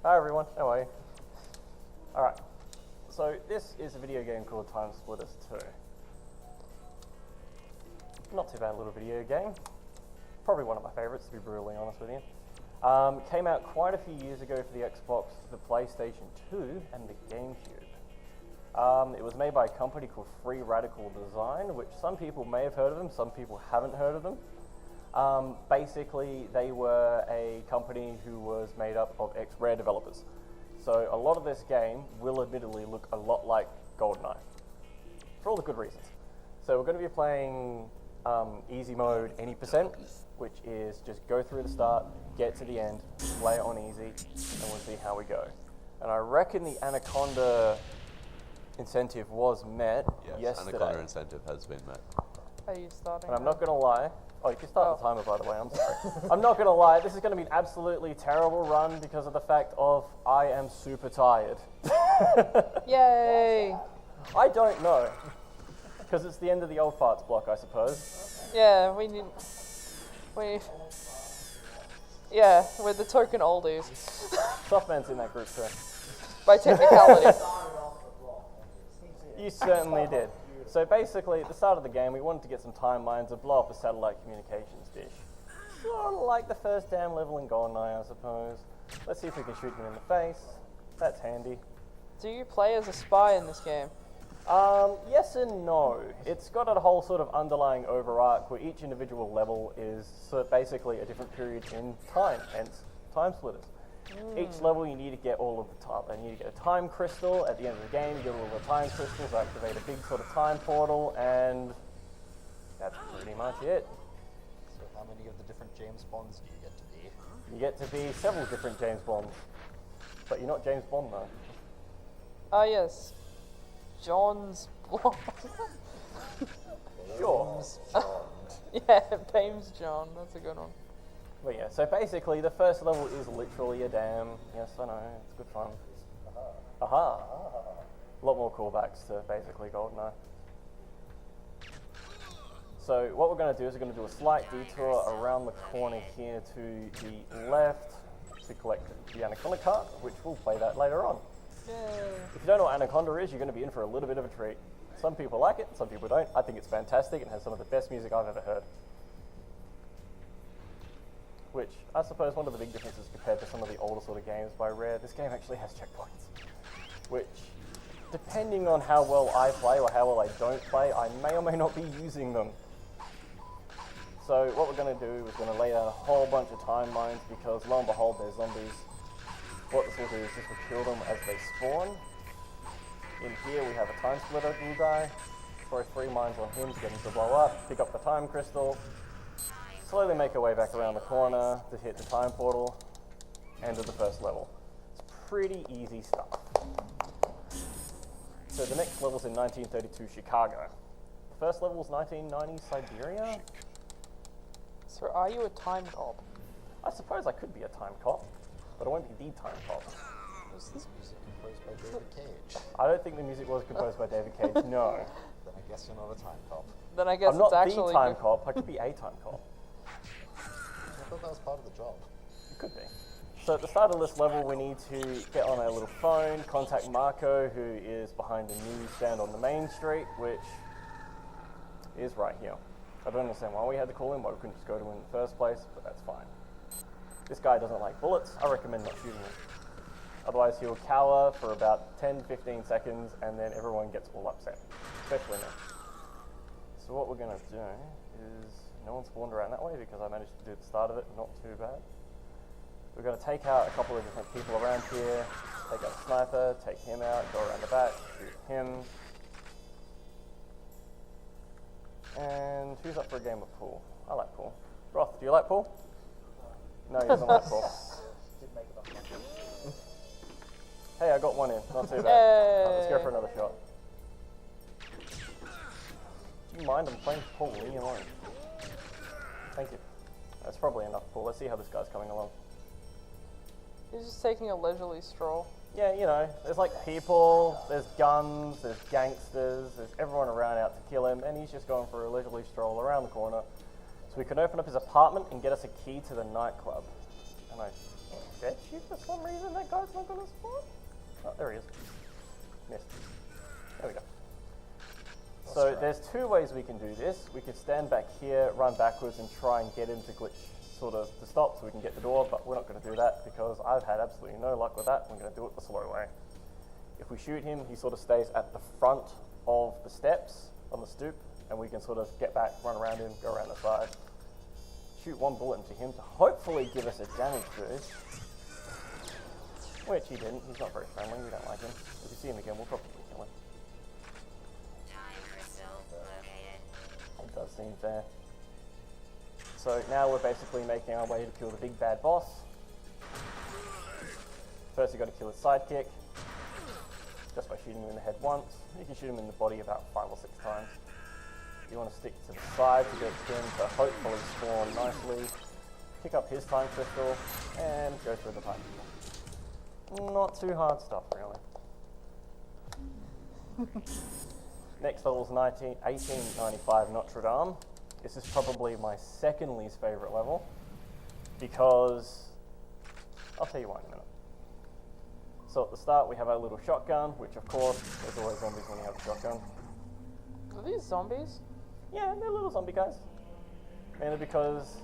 Hi everyone, how are you? Alright, so this is a video game called TimeSplitters 2. Not too bad little video game. Probably one of my favourites, to be brutally honest with you. Came out quite a few years ago for the Xbox, the PlayStation 2 and the GameCube. It was made by a company called Free Radical Design, which some people may have heard of them, some people haven't heard of them. Basically, they were a company who was made up of ex-Rare developers. So a lot of this game will admittedly look a lot like GoldenEye, for all the good reasons. So we're going to be playing easy mode any %, which is just go through the start, get to the end, play it on easy, and we'll see how we go. And I reckon the Anaconda incentive was met yesterday. Anaconda incentive has been met. Are you starting? And I'm not going to lie. Oh, you can start the timer, by the way. I'm sorry. I'm not going to lie. This is going to be an absolutely terrible run because of the fact of I am super tired. Yay! I don't know. Because it's the end of the old farts block, I suppose. Yeah, yeah, we're the token oldies. Softman's in that group too. By technicality. You certainly did. So basically, at the start of the game, we wanted to get some timelines to blow up a satellite communications dish. Sort of like the first damn level in GoldenEye, I suppose. Let's see if we can shoot him in the face. That's handy. Do you play as a spy in this game? Yes and no. It's got a whole sort of underlying overarch where each individual level is basically a different period in time, hence TimeSplitters. Each level you need to get all of the time. You need to get a time crystal. At the end of the game, you get all of the time crystals, activate a big sort of time portal, and that's pretty much it. So how many of the different James Bonds do you get to be? You get to be several different James Bonds. But you're not James Bond though. Oh yes. John's Bond. Sure. Yeah, James John. That's a good one. But yeah, so basically the first level is literally a dam. Yes, I know, it's good fun. Aha. A lot more callbacks to basically GoldenEye. So what we're going to do is we're going to do a slight detour around the corner here to the left to collect the Anaconda card, which we'll play that later on. Yay. If you don't know what Anaconda is, you're going to be in for a little bit of a treat. Some people like it, some people don't. I think it's fantastic and has some of the best music I've ever heard. Which, I suppose, one of the big differences compared to some of the older sort of games by Rare, this game actually has checkpoints. Which, depending on how well I play or how well I don't play, I may or may not be using them. So what we're going to do is going to lay out a whole bunch of timelines because, lo and behold, they're zombies. What this will do is this will kill them as they spawn. In here we have a time splitter blue guy. Throw 3 mines on him to get him to blow up, pick up the time crystal, slowly make our way back around the corner to hit the time portal, end of the first level. It's pretty easy stuff. So the next level's in 1932 Chicago. The first level's 1990 Siberia. So are you a time cop? I suppose I could be a time cop, but I won't be the time cop. Was this music composed by David Cage? I don't think the music was composed by David Cage, no. Then I guess you're not a time cop. Then I guess I'm not it's actually the time cop, I could be a time cop. I thought that was part of the job. It could be. So at the start of this level, we need to get on our little phone, contact Marco, who is behind a newsstand on the main street, which is right here. I don't understand why we had to call him, why we couldn't just go to him in the first place, but that's fine. This guy doesn't like bullets. I recommend not shooting him. Otherwise, he'll cower for about 10-15 seconds, and then everyone gets all upset, especially me. So what we're going to do is, no one spawned around that way because I managed to do the start of it, not too bad. We're going to take out a couple of different people around here, take out a sniper, take him out, go around the back, shoot him. And who's up for a game of pool? I like pool. Roth, do you like pool? No, he doesn't like pool. Hey, I got one in, not too bad. Right, let's go for another shot. Do you mind? I'm playing pool, leave me alone. Thank you. That's probably enough pool. Let's see how this guy's coming along. He's just taking a leisurely stroll. Yeah, you know, there's like people, there's guns, there's gangsters, there's everyone around out to kill him, and he's just going for a leisurely stroll around the corner. So we can open up his apartment and get us a key to the nightclub. And I dead shoot for some reason. That guy's not gonna spawn. Oh, there he is. Missed. There we go. So there's two ways we can do this. We could stand back here, run backwards, and try and get him to glitch sort of to stop so we can get the door, but we're not going to do that because I've had absolutely no luck with that. We're going to do it the slow way. If we shoot him, he sort of stays at the front of the steps on the stoop, and we can sort of get back, run around him, go around the side, shoot one bullet into him to hopefully give us a damage boost, which he didn't. He's not very friendly. We don't like him. If we see him again, we'll probably kill him. It does seem fair. So now we're basically making our way to kill the big bad boss. First, you've got to kill his sidekick just by shooting him in the head once. You can shoot him in the body about 5 or 6 times. You want to stick to the side to get him to hopefully spawn nicely. Pick up his time crystal and go through the time crystal. Not too hard stuff, really. Next level is 1895 Notre Dame. This is probably my second least favorite level because I'll tell you why in a minute. So at the start we have our little shotgun, which of course there's always zombies when you have a shotgun. Are these zombies? Yeah, they're little zombie guys. Mainly because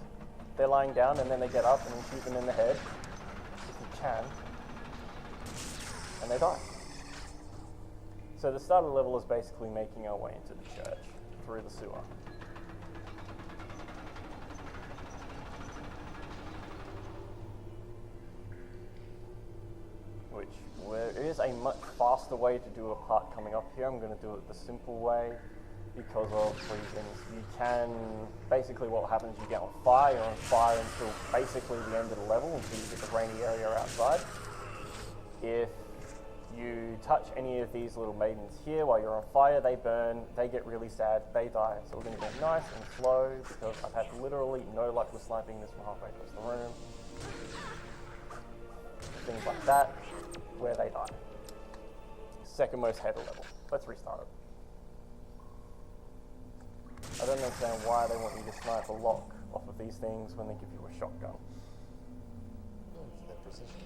they're lying down and then they get up and you shoot them in the head, if you can, and they die. So the start of the level is basically making our way into the church through the sewer. Which there is a much faster way to do a part coming up here. I'm going to do it the simple way because of reasons. You can, basically what happens is you get on fire, you're on fire until basically the end of the level, until you get the rainy area outside. If you touch any of these little maidens here while you're on fire, they burn, they get really sad, they die. So we're going to go nice and slow because I've had literally no luck with sniping this from halfway across the room. Things like that, where they die. Second most hated level. Let's restart it. I don't understand why they want you to snipe a lock off of these things when they give you a shotgun. For their precision.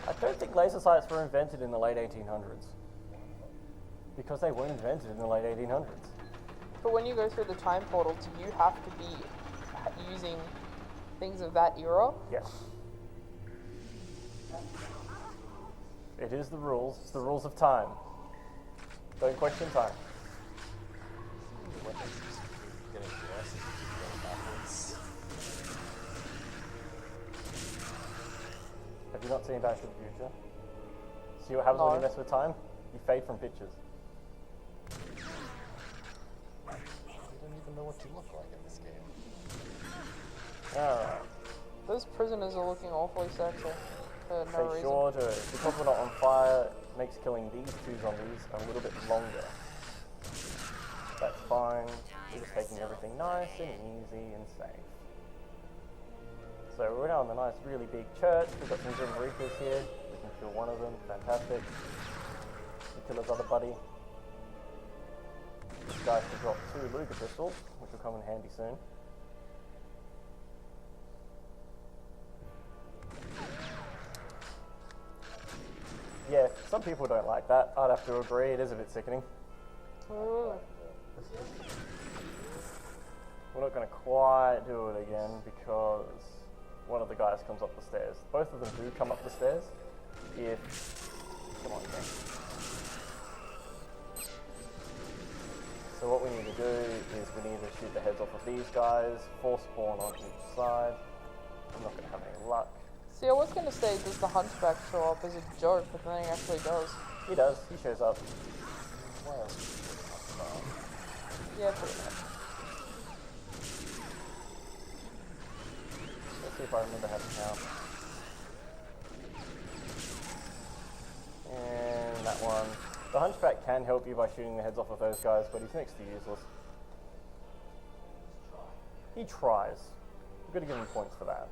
I don't think laser sights were invented in the late 1800s. Because they weren't invented in the late 1800s. But when you go through the time portal, do you have to be using things of that era? Yes. It is the rules. It's the rules of time. Don't question time. The weapons just keep getting worse as you keep going backwards. Have you not seen Back to the Future? See what happens when you mess with time? You fade from pictures. You don't even know what you look like in this game. Alright. Those prisoners are looking awfully sexy for no Be reason. sure to, because we're not on fire, makes killing these two zombies a little bit longer. That's fine. We're just taking everything nice and easy and safe. So we're now in the nice, really big church. We've got some Grim Reapers here. We can kill one of them. Fantastic. We kill his other buddy. This guy should drop 2 Luger pistols, which will come in handy soon. Yeah, some people don't like that. I'd have to agree, it is a bit sickening. Ooh. We're not going to quite do it again because one of the guys comes up the stairs. Both of them do come up the stairs. If... Come on, gang. So what we need to do is we need to shoot the heads off of these guys, force spawn on each side. I'm not going to have any luck. See, I was going to say, does the Hunchback show up as a joke, but then he actually does. He does, he shows up. Why else would you do that? Yeah, pretty much. Let's see if I remember how to count. And that one. The Hunchback can help you by shooting the heads off of those guys, but he's next to useless. He tries. We've got to give him points for that.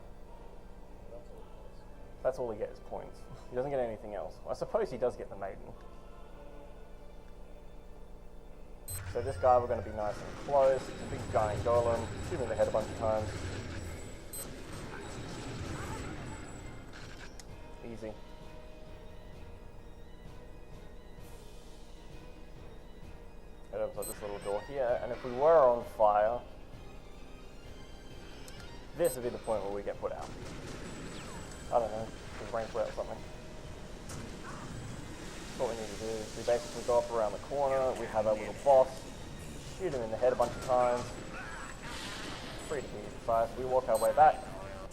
That's all he gets, points. He doesn't get anything else. I suppose he does get the maiden. So this guy, we're going to be nice and close. It's a big giant golem. Shoot him in the head a bunch of times. Easy. It opens up this little door here, and if we were on fire, this would be the point where we get put out. I don't know, just rain put out something. What we need to do is we basically go up around the corner, we have our little boss, shoot him in the head a bunch of times, pretty easy size. We walk our way back,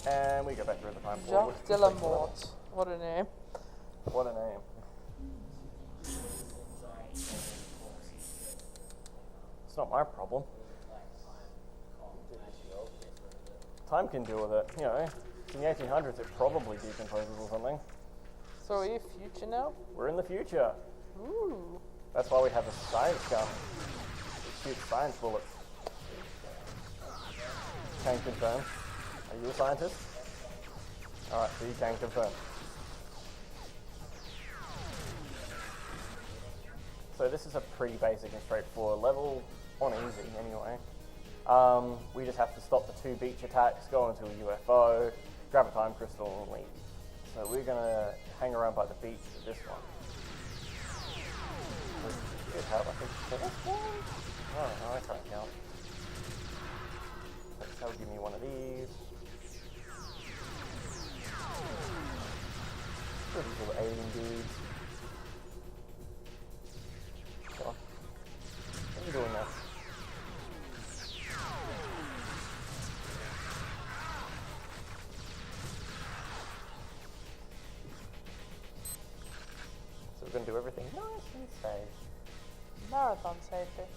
and we go back through the time portal. Jacques de la Mort. What a name. What a name. It's not my problem. Time can deal with it, you know. In the 1800s it probably decomposes or something. So are you future now? We're in the future. Ooh. That's why we have a science gun. We shoot science bullets. Can confirm. Are you a scientist? Alright, so you can confirm. So this is a pretty basic and straightforward level, on easy anyway. We just have to stop the 2 beach attacks, go into a UFO, grab a time crystal and leave. So we're going to hang around by the beach with this one. We should have, I think, 4 spawns? I don't know, I can't count. That will give me one of these. These little alien dudes. Come on. What are you doing now? So we're going to do everything nice and safe. Marathon safety.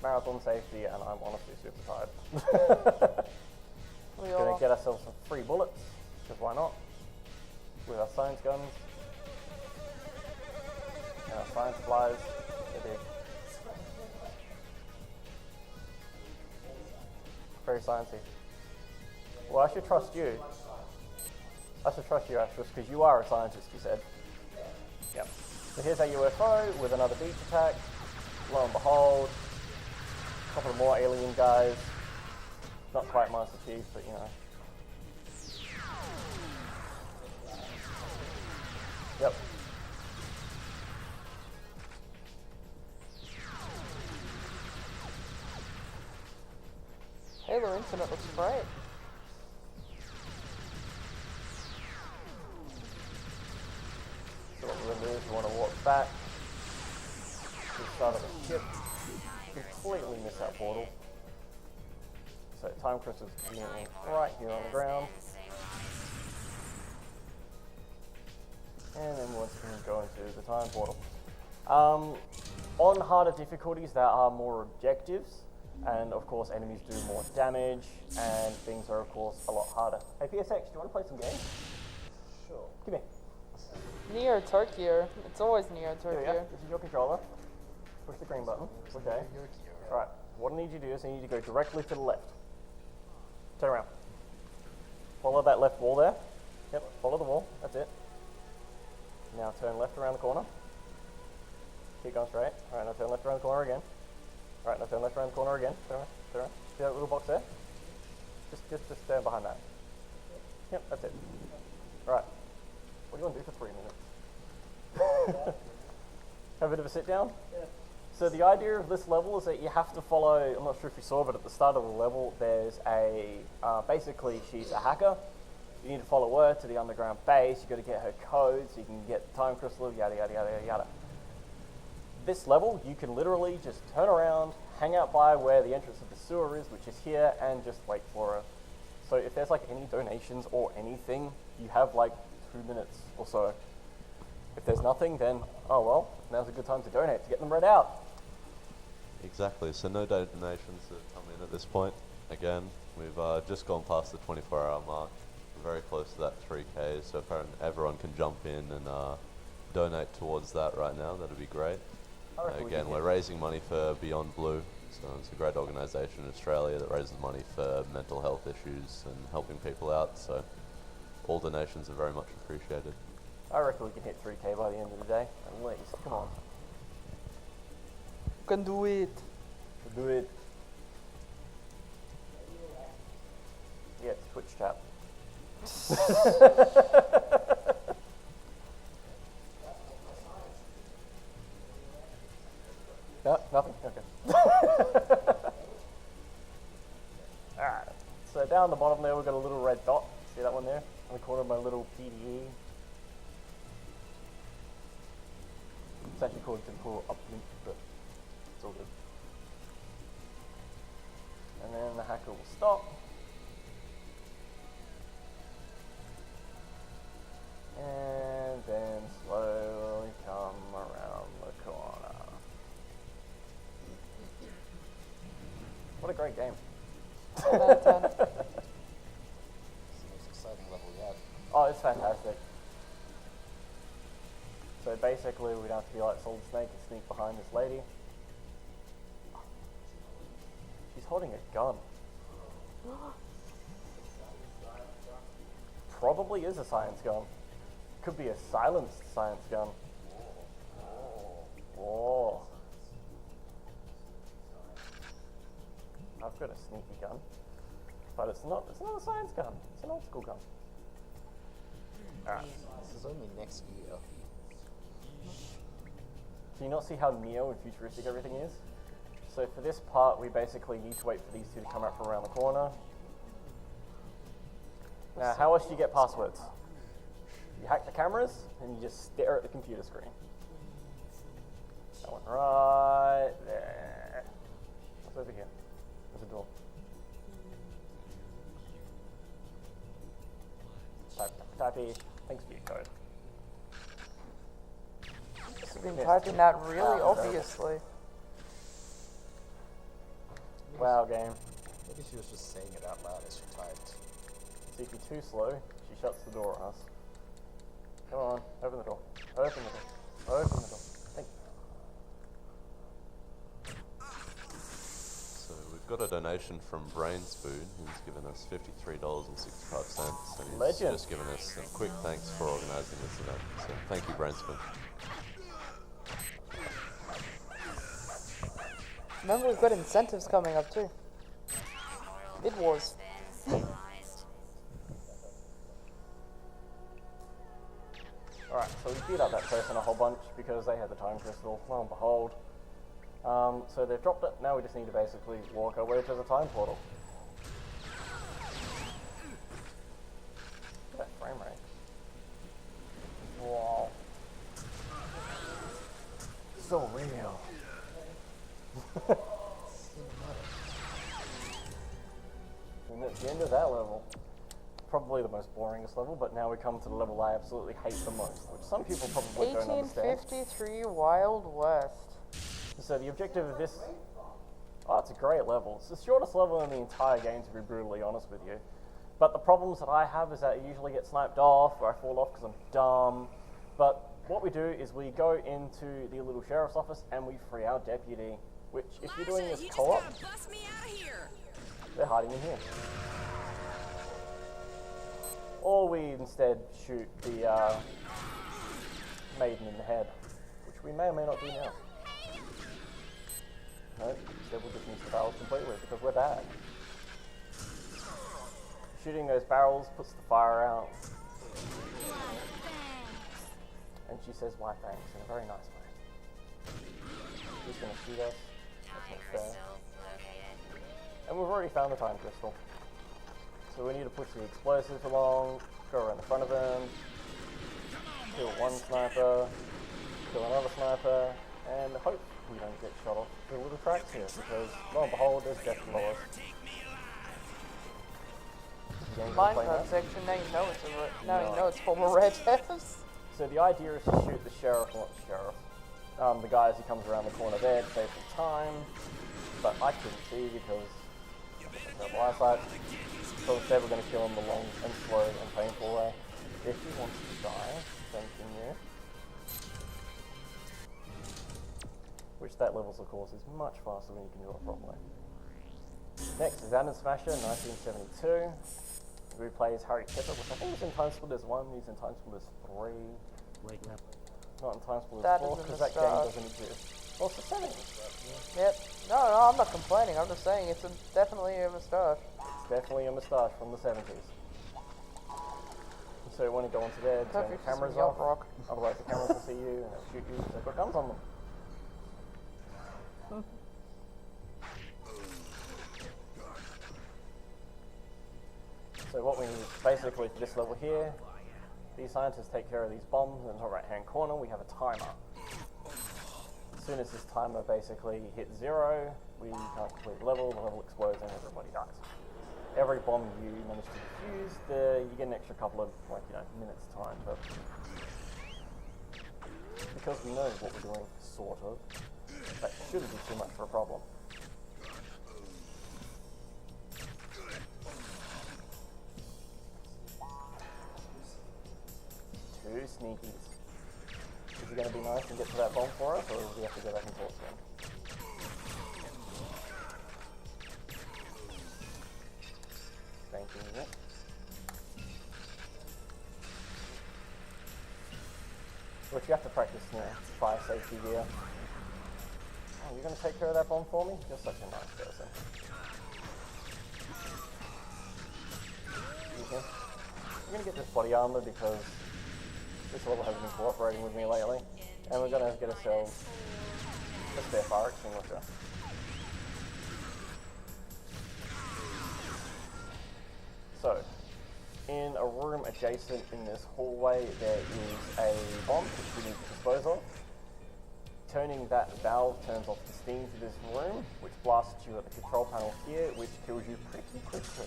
Marathon safety, and I'm honestly super tired. We We're going all. to get ourselves some free bullets, because why not? With our science guns. And our science flies. They're big. Very sciencey. Well, I should trust you. I should trust you, Astros, because you are a scientist, you said. Yep. So here's our UFO with another beach attack. Lo and behold, a couple of more alien guys. Not quite Master Chief, but you know. Yep. Halo Infinite looks great. So what we're going to do is we want to walk back to the side of the ship, completely miss that portal. So time crystal is conveniently right here on the ground. And then once again go into the time portal. On harder difficulties there are more objectives, and of course enemies do more damage, and things are of course a lot harder. Hey PSX, do you want to play some games? Sure. Come here. Neo Tokyo. It's always Neo Here we Tokyo. go. This is your controller. Push the green button. Okay. Alright, what I need you to do is I need you to go directly to the left. Turn around. Follow that left wall there. Yep, follow the wall. That's it. Now turn left around the corner. Keep going straight. Alright, now turn left around the corner again. Alright, now turn left around the corner again. Turn around. Turn around. See that little box there? Just stand behind that. Yep, that's it. Alright. What do you want to do for 3 minutes? Have a bit of a sit down? Yeah. So the idea of this level is that you have to follow, I'm not sure if you saw, but at the start of the level there's a, basically she's a hacker. You need to follow her to the underground base, you've got to get her code so you can get the time crystal, yada yada yada yada. This level, you can literally just turn around, hang out by where the entrance of the sewer is, which is here, and just wait for her. So if there's like any donations or anything, you have like 2 minutes or so. If there's nothing, then, oh well, now's a good time to donate to get them read out. Exactly, so no donations that come in at this point. Again, we've just gone past the 24-hour mark. We're very close to that 3K, so if everyone can jump in and donate towards that right now, that'd be great. Again, we're raising money for Beyond Blue, so it's a great organisation in Australia that raises money for mental health issues and helping people out, so all donations are very much appreciated. I reckon we can hit 3K by the end of the day, at least. Come on. You can do it. Do it. Yeah, it's Twitch chat. No, nothing? Okay. Alright, so down the bottom there we've got a little red dot. See that one there? On the corner of my little PDE. It's actually called typical uplink, but it's all good. And then the hacker will stop. And then slowly come around the corner. What a great game. 10 out of 10. It's the most exciting level yet. Oh, it's fantastic. So basically we'd have to be like Solid Snake and sneak behind this lady. She's holding a gun. Probably is a science gun. Could be a silenced science gun. Whoa. I've got a sneaky gun. But it's not a science gun. It's an old school gun. Alright. This is only next year. Can you not see how neo and futuristic everything is? So for this part, we basically need to wait for these two to come up from around the corner. Now, how else do you get passwords? You hack the cameras, and you just stare at the computer screen. That one right there. What's over here? There's a door. Type. Thanks for your code. You've been typing that really obviously. Wow, game. Maybe she was just saying it out loud as she typed. See, if you're too slow, she shuts the door on us. Come on, open the door. Open the door. Open the door. Thank you. So we've got a donation from Brainspoon, who's given us $53.65, and he's Legend. just given us some quick thanks for organising this event. So thank you, Brainspoon. Remember, we've got incentives coming up too. Bid wars. Alright, so we beat up that person a whole bunch because they had the time crystal, lo and behold. So they've dropped it, now we just need to basically walk our way to the time portal. Look at that frame rate. Wow. So real. And at the end of that level, probably the most boringest level, but now we come to the level I absolutely hate the most, which some people probably don't understand. 1853 Wild West. So the objective of this, oh, it's a great level. It's the shortest level in the entire game, to be brutally honest with you. But the problems that I have is that I usually get sniped off, or I fall off because I'm dumb. But what we do is we go into the little sheriff's office and we free our deputy, which if you're doing this co-op, they're hiding in here. Or we instead shoot the maiden in the head, which we may or may not do now. No, instead we'll just miss the barrels completely because we're bad. Shooting those barrels puts the fire out. And she says, "Why thanks," in a very nice way. She's going to shoot us. That's not fair. And we've already found the time crystal. So we need to push the explosives along, go around the front of them, kill one sniper, kill another sniper, and hope we don't get shot off the little tracks here, because lo and behold, there's death below us. Minecraft section, now you know it's you know it's former red devs. So the idea is to shoot the sheriff, not the sheriff. The guy as he comes around the corner there to save some time, but I couldn't see because of the eyesight. So instead we're going to kill him the long and slow and painful way. If he wants to die, continue. Which that levels of course is much faster when you can do it properly. Next is Adam Smasher 1972. Who plays Harry Pepper, which I think is in TimeSplitters 1, he's in TimeSplitters 3. Not in TimeSplitters 4 because that game doesn't exist. Well, it's the 70s. Yep. No, I'm not complaining. I'm just saying it's definitely a moustache. It's definitely a moustache from the 70s. So when you go onto there, turn the Perfect for some cameras yacht off. rock. Otherwise the cameras will see you and they'll shoot you. They've got guns on them. So what we need basically for this level here, these scientists take care of these bombs. In the top right hand corner we have a timer. As soon as this timer basically hits 0, we can't complete the level explodes and everybody dies. Every bomb you manage to defuse, you get an extra couple of minutes time, but because we know what we're doing, sort of, that shouldn't be too much for a problem. Two sneakies. Is he going to be nice and get to that bomb for us, or do we have to go back and forth again? Thank you, Nick. Which you have to practice, fire safety gear. Oh, you're going to take care of that bomb for me? You're such a nice person. Okay. I'm going to get this body armor because this level hasn't been cooperating with me lately. And we're going to get ourselves a spare fire extinguisher. So, in a room adjacent in this hallway, there is a bomb which we need to dispose of. Turning that valve turns off the steam to this room, which blasts you at the control panel here, which kills you pretty quickly.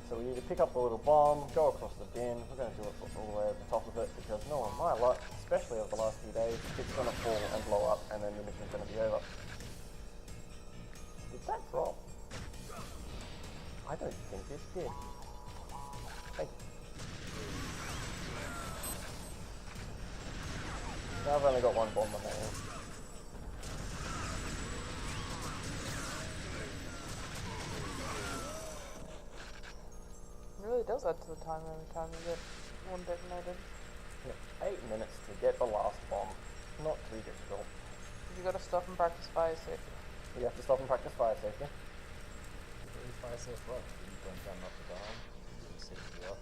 So we need to pick up the little bomb, go across the bin. We're going to do it all the way at the top of it because no one my luck, especially over the last few days, it's going to fall and blow up and then the mission's going to be over. Did that drop? I don't think it did. Thank you. Now I've only got one bomb remaining. It really does add to the time every time you get one detonated. Yeah, 8 minutes to get the last bomb. Not too difficult. You gotta stop and practice fire safety. You have to stop and practice fire safety. Fire safe what? You don't jump up the bomb. You safety up.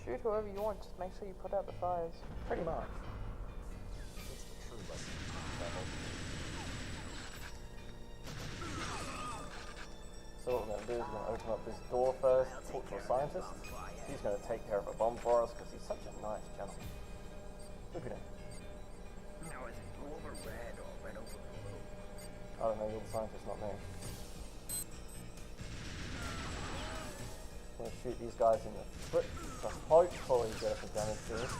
Shoot whoever you want, just make sure you put out the fires. Pretty much. That's the true lesson of travel. So what we're going to do is we're going to open up this door first, talk to a scientist. He's going to take care of a bomb for us because he's such a nice gentleman. Look at him. Now is it blue over red or red over blue? I don't know, you're the scientist, not me. I'm going to shoot these guys in the foot, so hopefully get us a damage to us.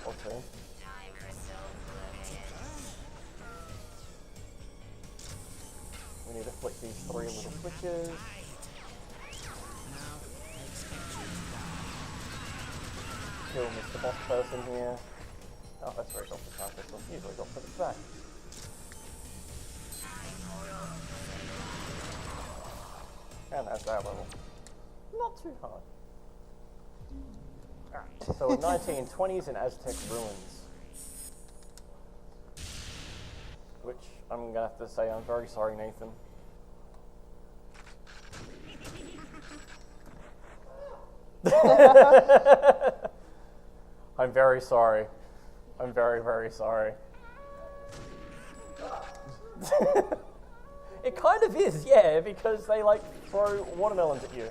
Or two. We need to flick these 3 little switches. Kill Mr. Boss person here. Oh, that's very Dr. Scientist. Usually Dr. the back. And that's that level. Not too hard. Alright, so 1920s in Aztec ruins. Which I'm going to have to say I'm very sorry, Nathan. I'm very sorry. I'm very, very sorry. It kind of is, yeah, because they like throw watermelons at you.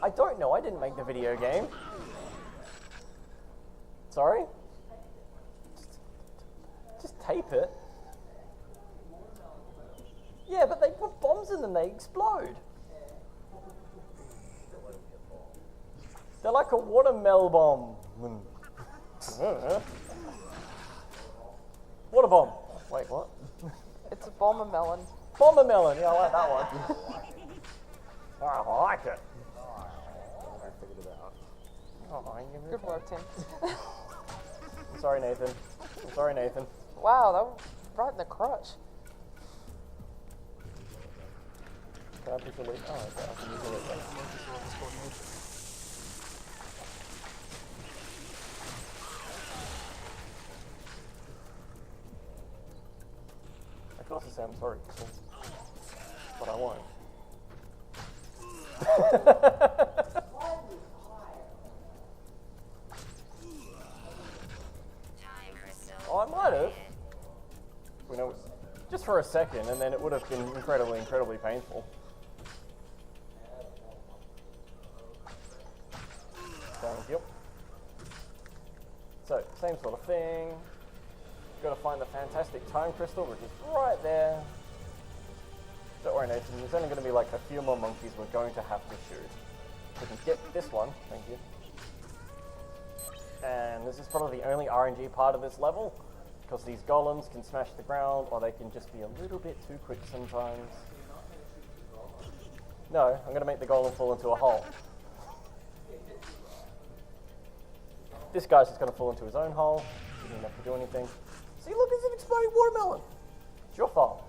I don't know, I didn't make the video game. Sorry? Just tape it. Yeah, but they put bombs in them, they explode. They're like a watermelon bomb. Water bomb. Wait, what? It's a bomber melon. Bomber melon, yeah, I like that one. I like it. I figured it out. Oh, Good work, Tim. I'm sorry, Nathan. I'm sorry, Nathan. Wow, that was right in the crotch. I push the lead? Oh, okay, I can use the lead. Of course I say I'm sorry, but I won't. Oh, I might have. You know, just for a second, and then it would have been incredibly, incredibly painful. Thank you. So, same sort of thing. Got to find the fantastic time crystal, which is right there. Don't worry, Nathan. There's only going to be like a few more monkeys we're going to have to shoot. We can get this one. Thank you. And this is probably the only RNG part of this level, because these golems can smash the ground, or they can just be a little bit too quick sometimes. No, I'm going to make the golem fall into a hole. This guy's just going to fall into his own hole. He doesn't have to do anything. See, look, it's an exploding watermelon. It's your fault.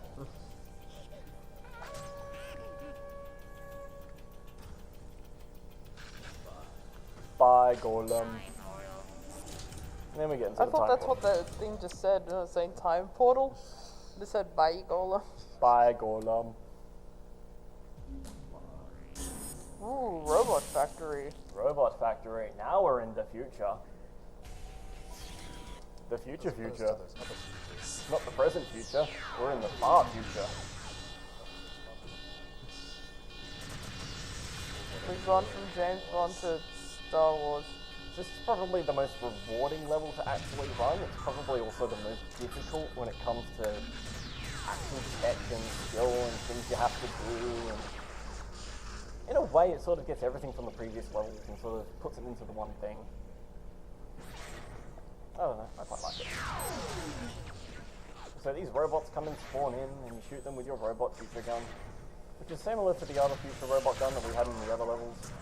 Bye, golem. And then we get into I the thought time that's portal. what the thing just said. It was saying time portal. It said bye, golem. Bye, golem. Ooh, robot factory. Robot factory. Now we're in the future. The future future. Those other futures. Not the present future. We're in the far future. We've gone from James Bond to Star Wars. This is probably the most rewarding level to actually run. It's probably also the most difficult when it comes to actual tech and skill and things you have to do. And in a way, it sort of gets everything from the previous levels and sort of puts it into the one thing. I don't know, I quite like it. So these robots come and spawn in, and you shoot them with your robot future gun, which is similar to the other future robot gun that we had in the other levels.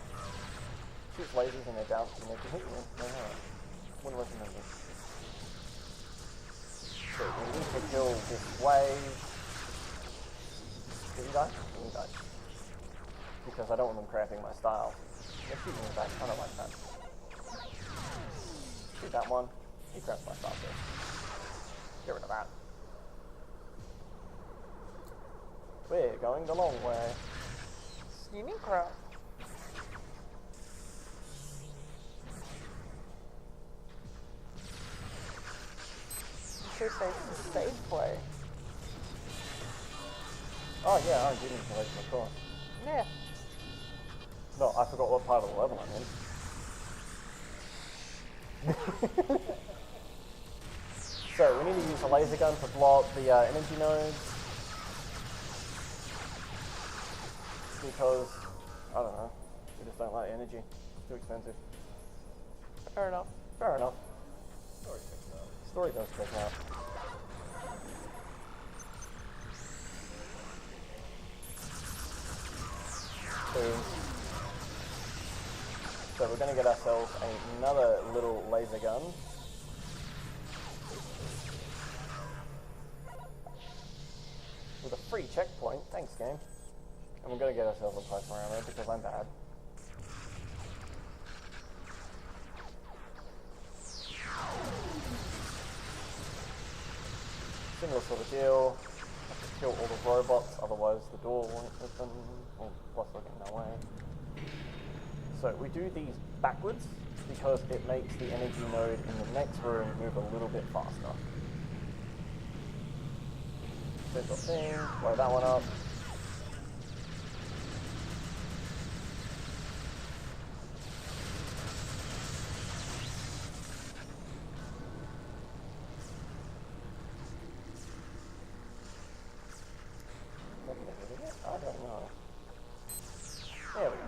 Shoots lasers and they bounce and they can hit you. No, wouldn't recommend it. So we need to kill this wave. Did he die? He died. Because I don't want them cramping my style. They're shooting me back. I don't like that. Shoot that one. He cramps my style too. Get rid of that. We're going the long way. Steaming crap. You should say it's a safe way. Oh yeah, I didn't collect my course. Yeah. No, I forgot what part of the level I'm in. So we need to use a laser gun to blow up the energy nodes. Because, I don't know, we just don't like energy. It's too expensive. Fair enough. Fair enough. Story does check out. So we're going to get ourselves another little laser gun. With a free checkpoint. Thanks, game. And we're going to get ourselves a plasma ammo because I'm bad. Similar sort of deal. Have to kill all the robots, otherwise the door won't open. Or plus they'll get in our way. So we do these backwards because it makes the energy node in the next room move a little bit faster. Central thing, blow that one up. I don't know. There we go.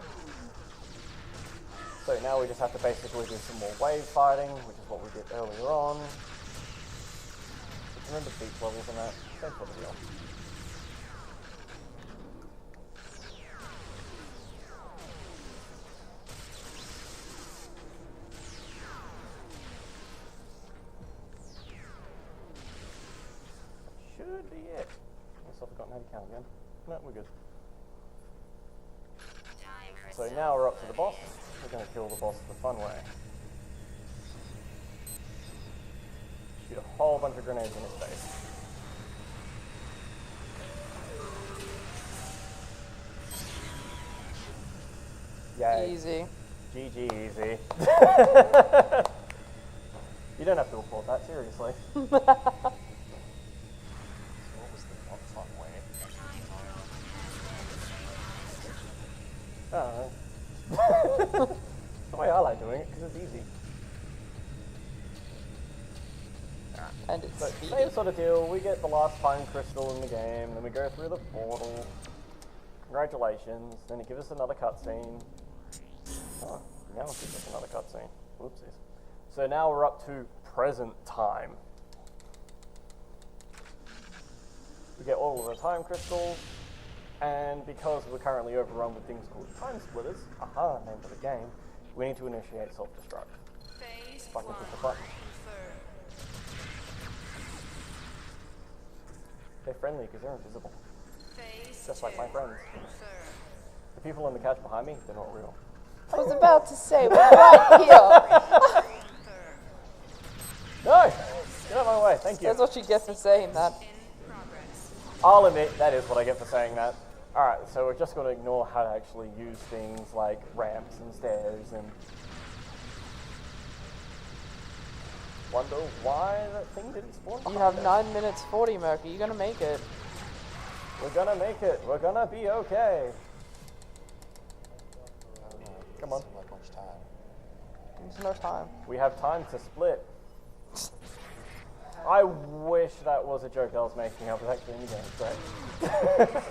So now we just have to basically do some more wave fighting, which is what we did earlier on. Remember beach levels and that? Same sort of deal. Should be it. Unless I've forgotten how to count again. No, we're good. So now we're up to the boss. We're going to kill the boss the fun way. Shoot a whole bunch of grenades in his face. Yay. Easy. GG easy. You don't have to applaud that, seriously. So what was the not fun way? I don't know. The way I like doing it, because it's easy. And it's So, speedy. same sort of deal, we get the last time crystal in the game, then we go through the portal. Congratulations, then it gives us another cutscene. Oh, now it gives us another cutscene. Whoopsies. So now we're up to present time. We get all of the time crystals, and because we're currently overrun with things called TimeSplitters, aha, name of the game, we need to initiate self-destruct. If I can push the button. They're friendly because they're invisible. Just like my friends. The people on the couch behind me, they're not real. I was about to say, we're right here. No! Get out of my way, thank you. That's what you get for saying that. I'll admit, that is what I get for saying that. Alright, so we're just going to ignore how to actually use things like ramps and stairs and... Wonder why that thing didn't spawn You behind have us. 9 minutes 40, Murky. You're gonna make it. We're gonna make it. We're gonna be okay. I don't know. Come on. Doesn't seem like much time. There's no time. We have time to split. I wish that was a joke that I was making. I was actually in the game. Great.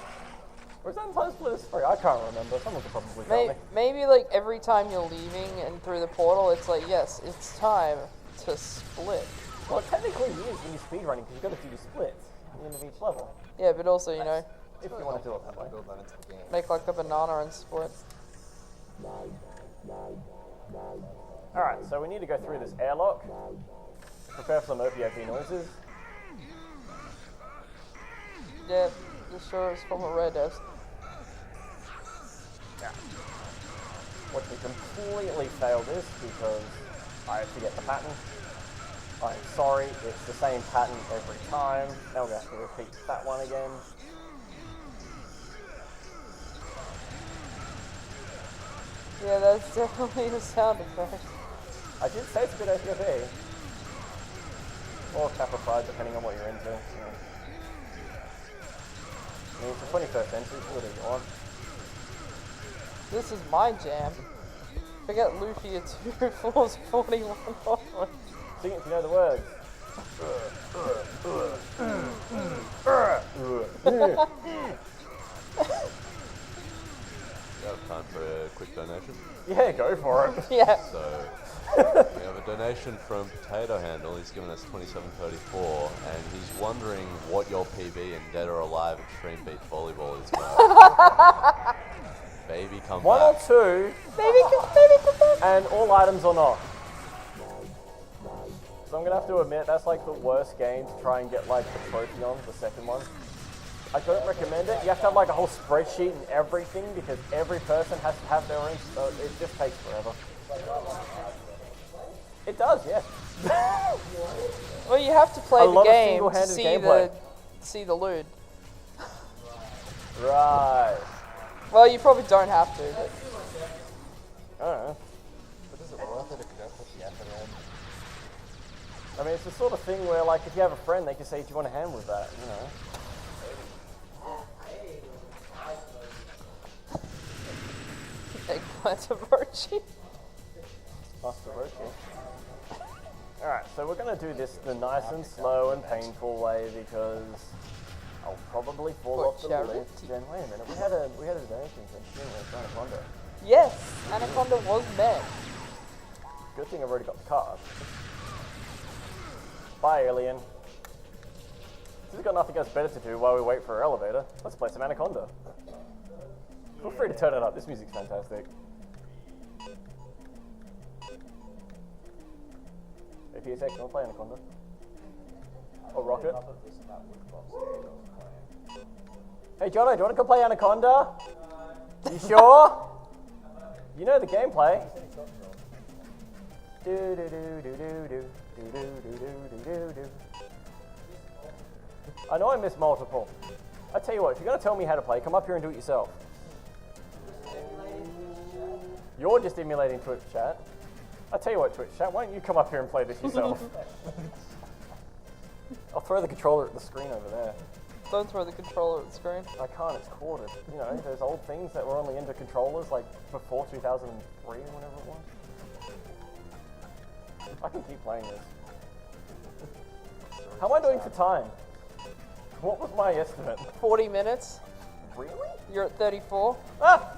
Or is that in TimeSplitters 3? I can't remember. Someone could probably tell me. Maybe like every time you're leaving and through the portal, it's like, yes, it's time to split. Well, it technically is when you're speedrunning because you've got to do your splits at the end of each level. Yeah, but also, you know, If you want to do it that way. Build that into the game. make like a banana and split. Alright, so we need to go through this airlock. Prepare for some OP noises. Yeah, this sure is from a red desk. Watch me completely fail this because I forget the pattern. I'm sorry, it's the same pattern every time. Now we're going to have to repeat that one again. Yeah, that's definitely a sound effect. I did say it's a good OPFE. Or Kappa Pride, depending on what you're into. Yeah. I mean, it's the 21st century, so what do you want? This is my jam. Forget Luffy at 2 floors 41 onward. Sing it if you know the words. You have time for a quick donation? Yeah, go for it. Yeah. So, we have a donation from Potato Handle. He's given us $27.34, and he's wondering what your PB in Dead or Alive Extreme Beach Volleyball is. Baby, come One back. or two, Baby, come back. and all items or not. So I'm gonna have to admit that's like the worst game to try and get like the trophy on, the second one. I don't recommend it. You have to have like a whole spreadsheet and everything because every person has to have their own, so it just takes forever. It does, yes. Well, you have to play A the lot of game to single-handed see gameplay. the loot. Right. Well, you probably don't have to. But I don't know. But is it worth it if you don't put the effort in? I mean, it's the sort of thing where like if you have a friend, they can say, do you want a hand with that, you know? eggplant emoji. Master Roshi. Alright, so we're going to do this the nice and slow and painful way because I'll probably fall For off the charity? lift. Then wait a minute, we had a donation from Anaconda. Yes, Anaconda was met. Good thing I've already got the card. Bye, alien. Since we've got nothing else better to do while we wait for our elevator, let's play some Anaconda. Feel free to turn it up, this music's fantastic. Hey, PSX, you wanna play Anaconda? Or Rocket? Hey, Jono, do you wanna come play Anaconda? You sure? You know the gameplay. Do do do do do do do do do do do. I know I missed multiple. I tell you what, if you're gonna tell me how to play, come up here and do it yourself. You're just emulating Twitch chat. I tell you what, Twitch chat, why don't you come up here and play this yourself? I'll throw the controller at the screen over there. Don't throw the controller at the screen. I can't, it's corded. You know, there's old things that were only into controllers like before 2003 or whatever it was. I can keep playing this. How am I doing for time? What was my estimate? 40 minutes. Really? You're at 34. Ah!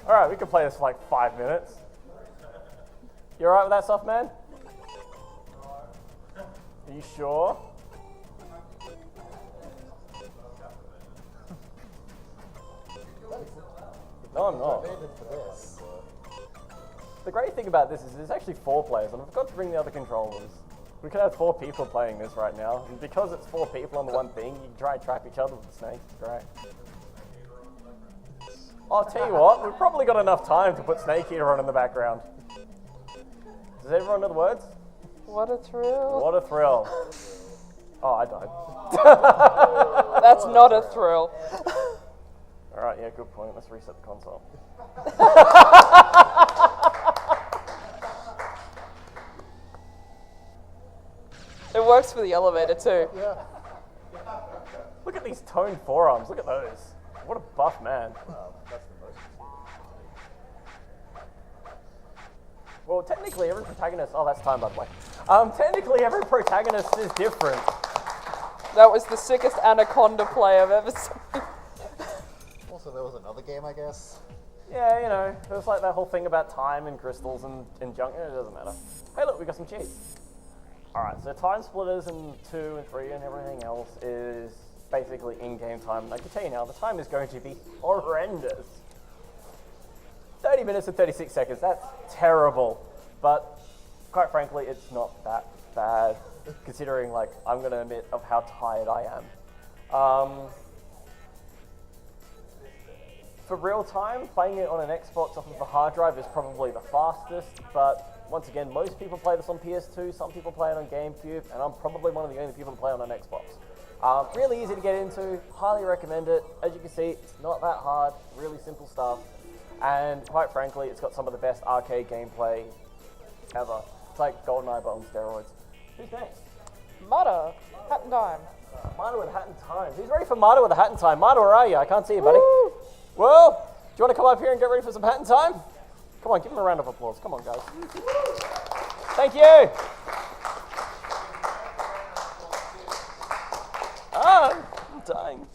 Alright, we can play this for like 5 minutes. You alright with that stuff, man? Are you sure? No, I'm not. The great thing about this is there's actually 4 players, and I forgot to bring the other controllers. We could have 4 people playing this right now, and because it's 4 people on the one thing, you can try and trap each other with the snakes. It's great. I'll tell you what, we've probably got enough time to put Snake Eater on in the background. Does everyone know the words? What a thrill. What a thrill. Oh, I died. That's not a thrill. Alright, yeah, good point. Let's reset the console. It works for the elevator too. Yeah. Look at these toned forearms. Look at those. What a buff man. That's the most. Well, technically every protagonist... Oh, that's time, by the way. Technically every protagonist is different. That was the sickest Anaconda play I've ever seen. Also, there was another game, I guess. Yeah, you know, there's like that whole thing about time and crystals and junk. It doesn't matter. Hey, look, we got some cheats. Alright, so TimeSplitters and 2 and 3 and everything else is basically in-game time. And I can tell you now, the time is going to be horrendous. 30 minutes and 36 seconds, that's terrible. But quite frankly, it's not that bad, considering like I'm going to admit of how tired I am. For real time, playing it on an Xbox off of a hard drive is probably the fastest, but once again, most people play this on PS2, some people play it on GameCube, and I'm probably one of the only people to play it on an Xbox. Really easy to get into, highly recommend it. As you can see, it's not that hard, really simple stuff, and quite frankly, it's got some of the best arcade gameplay ever. It's like GoldenEye but on steroids. Who's next? Mata, hat and time. Mata with a hat and time. Who's ready for Mata with a hat and time? Mata, where are you? I can't see you, buddy. Woo! Well, do you want to come up here and get ready for some hat and time? Come on, give him a round of applause. Come on, guys. Thank you. Ah, I'm dying.